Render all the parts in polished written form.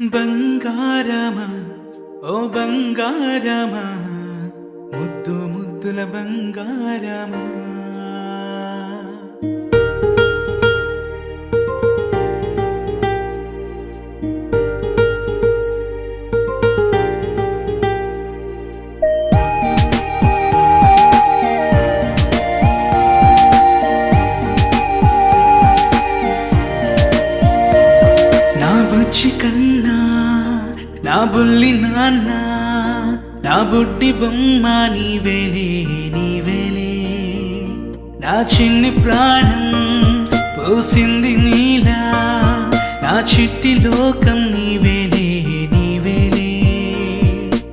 బంగారమా ఓ బంగారమా ముద్దు ముద్దుల బంగారమా నా బుజ్జి కన్నా నా బుల్లి నాన్న నా బుడ్డి బొమ్మ నీవేలే నీవేలే నా చిన్ని ప్రాణం పోసింది నీలా నా చిట్టి లోకం నీవేలే నీవేలే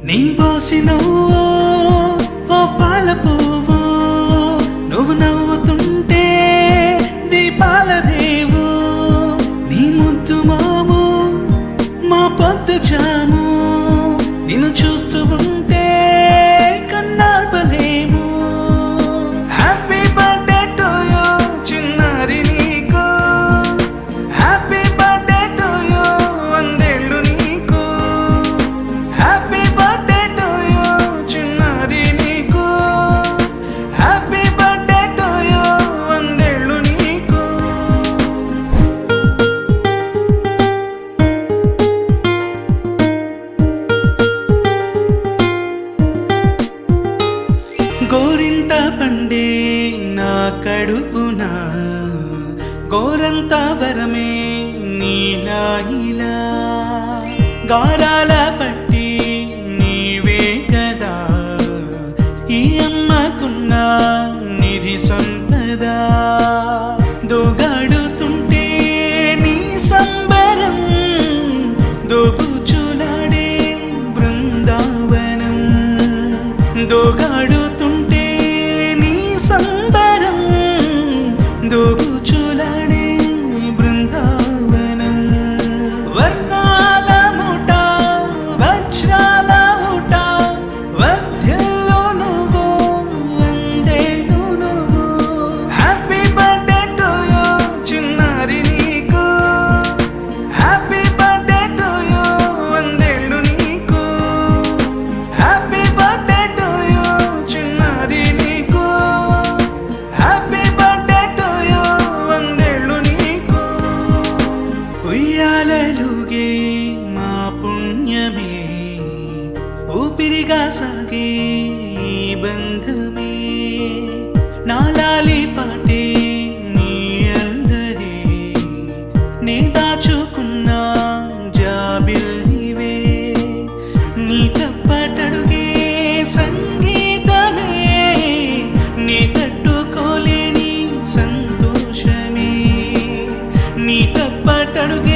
నీ పోసినవో ఓ పాల పువ్వు నువ్వు నవ్వుతుంటే దీపాల రేవు నీ ముద్దు మాము మా పొద్దు జాము నిన్ను చూస్తూ ఉంటే కన్నార్పలేము. హ్యాపీ బర్త్డే టు యూ చిన్నారి నీకు, హ్యాపీ బర్త్డే టు యూ వందేళ్ళు నీకు, హ్యాపీ బర్త్డే టు యూ చిన్నారి నీకు, హ్యాపీ బర్త్డే టు యూ వందేళ్ళు నీకు. గోరింట పండే నా కడుపున గోరంత వరమే నీలా ఇలా గారాల పట్టి నీవే కదా ఈ అమ్మకున్న నిధి సంపద దోగాడుతుంటే నీ సంబరం దోబుచులాడే బృందావనం దోగాడుతుంటే నీ సంబరం దోబుచులాడే బృందావనం వర్ణాల ముఠ వజ్రాల ఊట వర్ధిల్లు నువ్వు వందేళ్ళు నువ్వు. హ్యాపీ బర్త్డే టు యూ చిన్నారి నీకు, హ్యాపీ బర్త్డే టు యూ వందేళ్ళు నీకు, హ్యాపీ బర్త్డే టు యూ చిన్నారి నీకు, హ్యాపీ బర్త్డే టు యూ వందేళ్ళు నీకు. ఉయ్యాలలుగే మా పుణ్యమే ఊపిరిగా సాగే ఈ బంధమే నాలాలి పాటే నీ అల్లరే నీ దాచుకున్న జాబిల్లివే నీ తప్పటడుగే సంగీతమే నీ తట్టుకోలేని సంతోషమే నీ తప్పటడుగే